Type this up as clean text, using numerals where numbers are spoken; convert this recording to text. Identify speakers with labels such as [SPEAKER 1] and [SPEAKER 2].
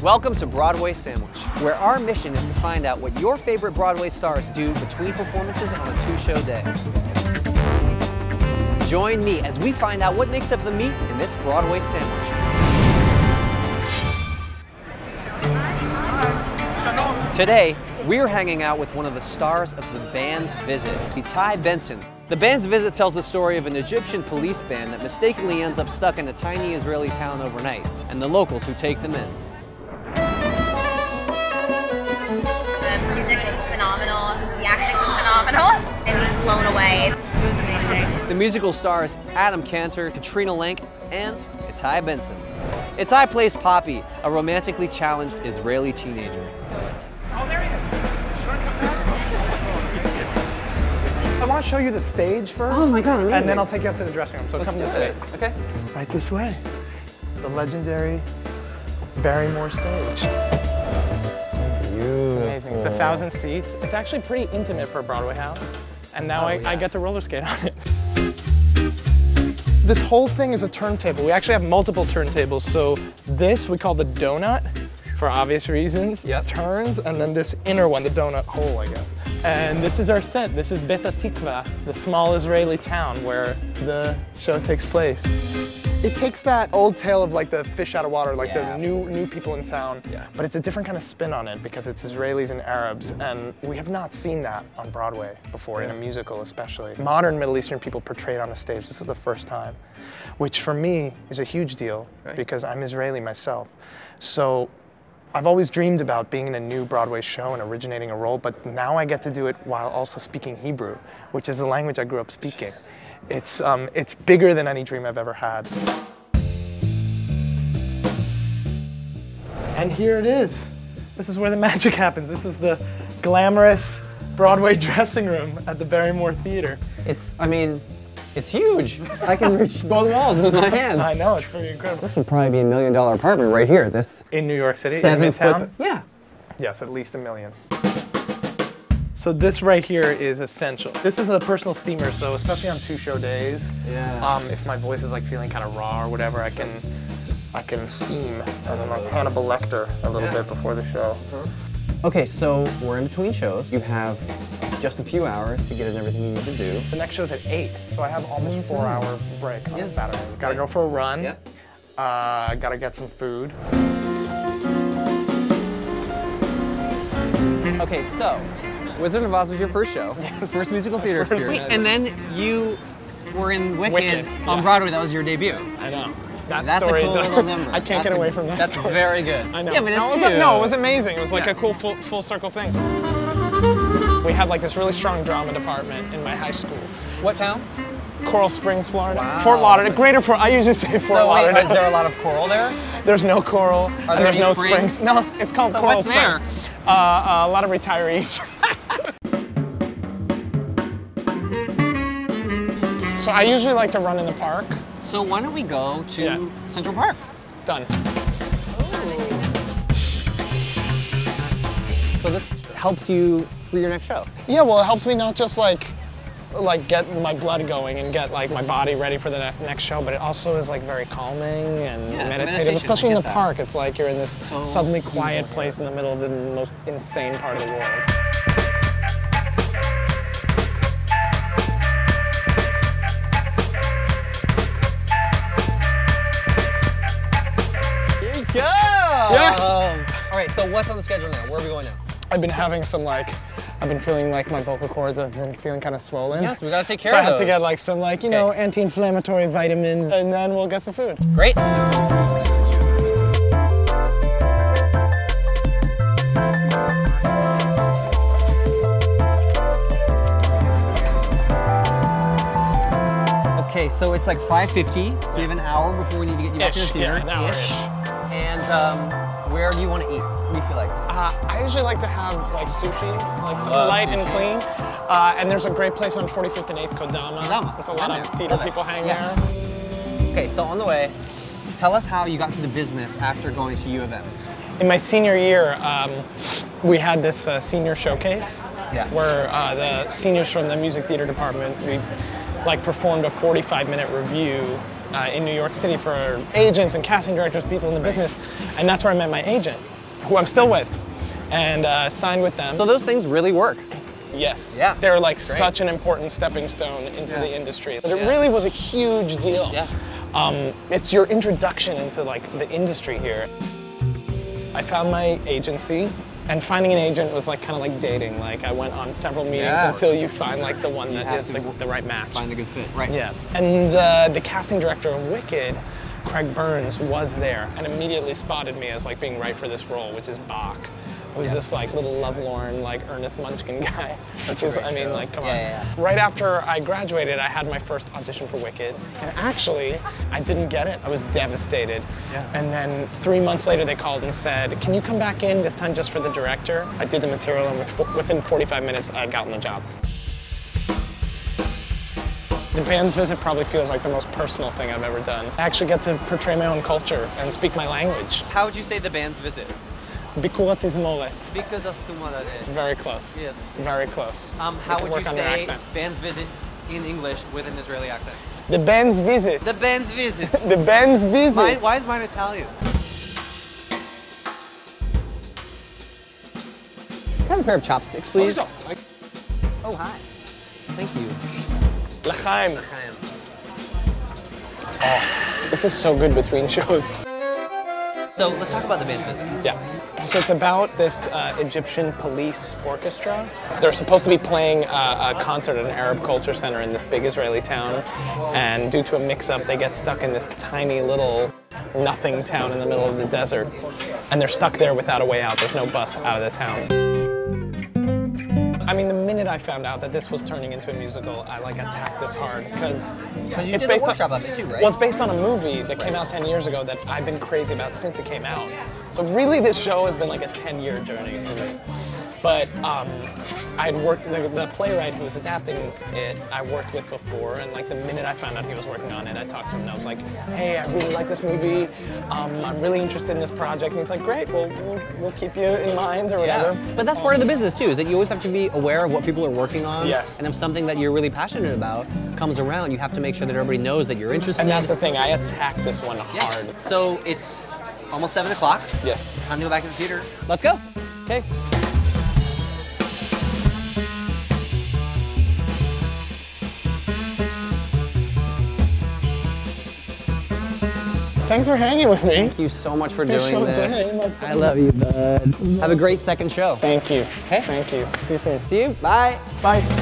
[SPEAKER 1] Welcome to Broadway Sandwich, where our mission is to find out what your favorite Broadway stars do between performances on a two-show day. Join me as we find out what makes up the meat in this Broadway sandwich. Today, we're hanging out with one of the stars of the band's visit, Itai Benson. The band's visit tells the story of an Egyptian police band that mistakenly ends up stuck in a tiny Israeli town overnight, and the locals who take them in.
[SPEAKER 2] The music was phenomenal, the acting was phenomenal, and we was blown away. It was amazing.
[SPEAKER 1] The musical stars Adam Cantor, Katrina Lenk, and Itai Benson. Itai plays Poppy, a romantically challenged Israeli teenager.
[SPEAKER 3] Oh, there he is. I want to show you the stage first.
[SPEAKER 1] Oh my God, amazing.
[SPEAKER 3] And then I'll take you up to the dressing room. So come this way.
[SPEAKER 1] Okay.
[SPEAKER 3] Right this way. The legendary Barrymore stage. It's amazing. It's 1,000 seats. It's actually pretty intimate for a Broadway house. And now I get to roller skate on it. This whole thing is a turntable. We actually have multiple turntables. So this we call the donut for obvious reasons.
[SPEAKER 1] Yep.
[SPEAKER 3] Turns, and then this inner one, the donut hole, I guess. And this is our set. This is Bet Tikva, the small Israeli town where the show takes place. It takes that old tale of like the fish out of water, like the new people in town, but it's a different kind of spin on it because it's Israelis and Arabs, and we have not seen that on Broadway before, in a musical especially. Modern Middle Eastern people portrayed on a stage, this is the first time, which for me is a huge deal because I'm Israeli myself. So I've always dreamed about being in a new Broadway show and originating a role, but now I get to do it while also speaking Hebrew, which is the language I grew up speaking. It's bigger than any dream I've ever had. And here it is. This is where the magic happens. This is the glamorous Broadway dressing room at the Barrymore Theater.
[SPEAKER 1] It's huge. I can reach both walls with my hands.
[SPEAKER 3] I know, it's pretty incredible.
[SPEAKER 1] This would probably be $1 million apartment right here. This
[SPEAKER 3] in New York City, in
[SPEAKER 1] 7
[SPEAKER 3] Midtown?
[SPEAKER 1] foot. Yeah.
[SPEAKER 3] Yes, at least $1 million. So this right here is essential. This is a personal steamer, so especially on two-show days, if my voice is like feeling kind of raw or whatever, I can steam and then like Hannibal Lecter a little bit before the show.
[SPEAKER 1] Okay, so we're in between shows. You have just a few hours to get in everything you need to do.
[SPEAKER 3] The next show's at 8, so I have almost 4-hour break on a Saturday. Gotta go for a run. Gotta get some food.
[SPEAKER 1] Okay, so Wizard of Oz was your first show, first musical theater experience, and then you were in Wicked on Broadway. That was your debut.
[SPEAKER 3] I know.
[SPEAKER 1] That's a cool little number.
[SPEAKER 3] I can't get away from that.
[SPEAKER 1] That's
[SPEAKER 3] story.
[SPEAKER 1] very good.
[SPEAKER 3] I know.
[SPEAKER 1] Yeah, but it's
[SPEAKER 3] cute. No, it was amazing. It was like a cool full circle thing. We had like this really strong drama department in my high school.
[SPEAKER 1] What town?
[SPEAKER 3] Coral Springs, Florida.
[SPEAKER 1] Wow.
[SPEAKER 3] Fort Lauderdale. Greater Fort. I usually say Fort Lauderdale.
[SPEAKER 1] Wait, is there a lot of coral there?
[SPEAKER 3] There's no coral.
[SPEAKER 1] Are
[SPEAKER 3] and
[SPEAKER 1] there
[SPEAKER 3] there's no
[SPEAKER 1] springs?
[SPEAKER 3] No, it's called Coral Springs.
[SPEAKER 1] There?
[SPEAKER 3] A lot of retirees. So I usually like to run in the park.
[SPEAKER 1] So why don't we go to Central Park?
[SPEAKER 3] Done.
[SPEAKER 1] So this helps you for your next show?
[SPEAKER 3] Yeah, well, it helps me not just like get my blood going and get like my body ready for the next show, but it also is like very calming and meditative, especially in the park. It's like you're in this suddenly quiet place in the middle of the most insane part of the world.
[SPEAKER 1] Go!
[SPEAKER 3] Yeah!
[SPEAKER 1] All right, so what's on the schedule now? Where are we going now?
[SPEAKER 3] I've been having some I've been feeling like my vocal cords have been feeling kind of swollen.
[SPEAKER 1] Yes, we gotta take care
[SPEAKER 3] of
[SPEAKER 1] of
[SPEAKER 3] those. So I have to get like some you know, anti-inflammatory vitamins, and then we'll get some food.
[SPEAKER 1] Great. Okay, so it's like 5:50. We have an hour before we need to get you back to the theater.
[SPEAKER 3] Yeah, an hour-ish.
[SPEAKER 1] And where do you want to eat? What do you feel like?
[SPEAKER 3] I usually like to have like sushi, like something light and clean. And there's a great place on 45th and 8th, Kodama. It's a lot of theater people hang there.
[SPEAKER 1] Okay, so on the way, tell us how you got to the business after going to U of M.
[SPEAKER 3] In my senior year, we had this senior showcase where the seniors from the music theater department, we like performed a 45-minute review in New York City for agents and casting directors, people in the business. And that's where I met my agent, who I'm still with, and signed with them.
[SPEAKER 1] So those things really work.
[SPEAKER 3] Yes.
[SPEAKER 1] Yeah.
[SPEAKER 3] They're like
[SPEAKER 1] Great.
[SPEAKER 3] such an important stepping stone into the industry. But it really was a huge deal.
[SPEAKER 1] Yeah.
[SPEAKER 3] It's your introduction into like the industry here. I found my agency, and finding an agent was like kind of like dating. Like I went on several meetings until you find like the one that is the right match.
[SPEAKER 1] Find the good fit, right?
[SPEAKER 3] Yeah. And the casting director of Wicked, Craig Burns, was there and immediately spotted me as like being right for this role, which is Bach. Who's this like little lovelorn, like Ernest Munchkin guy, which is, I mean, like, come on. Right after I graduated, I had my first audition for Wicked, and actually, I didn't get it. I was devastated. And then 3 months later, they called and said, can you come back in, this time just for the director? I did the material, and within 45 minutes, I had gotten the job. The band's visit probably feels like the most personal thing I've ever done. I actually get to portray my own culture and speak my language.
[SPEAKER 1] How would you say the band's visit?
[SPEAKER 3] Bikuratizmole.
[SPEAKER 1] Because of Tumorare.
[SPEAKER 3] Very close.
[SPEAKER 1] Yes.
[SPEAKER 3] Very close.
[SPEAKER 1] How would
[SPEAKER 3] work
[SPEAKER 1] you
[SPEAKER 3] on their
[SPEAKER 1] say
[SPEAKER 3] accent.
[SPEAKER 1] band's visit in English with an Israeli accent?
[SPEAKER 3] The band's visit.
[SPEAKER 1] The band's visit.
[SPEAKER 3] The band's visit.
[SPEAKER 1] Why is mine Italian? Can I have a pair of chopsticks, please? Oh, hi. Thank you.
[SPEAKER 3] L'chaim. Oh, this is so good between shows.
[SPEAKER 1] So let's talk about the band's visit.
[SPEAKER 3] Yeah. So it's about this Egyptian police orchestra. They're supposed to be playing a concert at an Arab culture center in this big Israeli town. And due to a mix-up, they get stuck in this tiny little nothing town in the middle of the desert. And they're stuck there without a way out. There's no bus out of the town. I mean, the minute I found out that this was turning into a musical, I like attacked this hard because
[SPEAKER 1] you did a workshop of it too, right?
[SPEAKER 3] Well, it's based on a movie that came out 10 years ago that I've been crazy about since it came out. So really, this show has been like a 10-year journey for me. But I'd worked, the playwright who was adapting it, I worked with before, and like the minute I found out he was working on it, I talked to him and I was like, hey, I really like this movie, I'm really interested in this project, and he's like, great, well, we'll keep you in mind or whatever.
[SPEAKER 1] Yeah. But that's part of the business too, is that you always have to be aware of what people are working on.
[SPEAKER 3] Yes.
[SPEAKER 1] And if something that you're really passionate about comes around, you have to make sure that everybody knows that you're interested.
[SPEAKER 3] And that's the thing, I attacked this one hard.
[SPEAKER 1] So it's almost 7 o'clock.
[SPEAKER 3] Yes.
[SPEAKER 1] Time to go back to the theater. Let's go. Okay.
[SPEAKER 3] Thanks for hanging with me.
[SPEAKER 1] Thank you so much for doing this.
[SPEAKER 3] I
[SPEAKER 1] I love you, bud. Have a great second show.
[SPEAKER 3] Thank you.
[SPEAKER 1] Okay.
[SPEAKER 3] Thank you. See you soon.
[SPEAKER 1] See you. Bye.
[SPEAKER 3] Bye.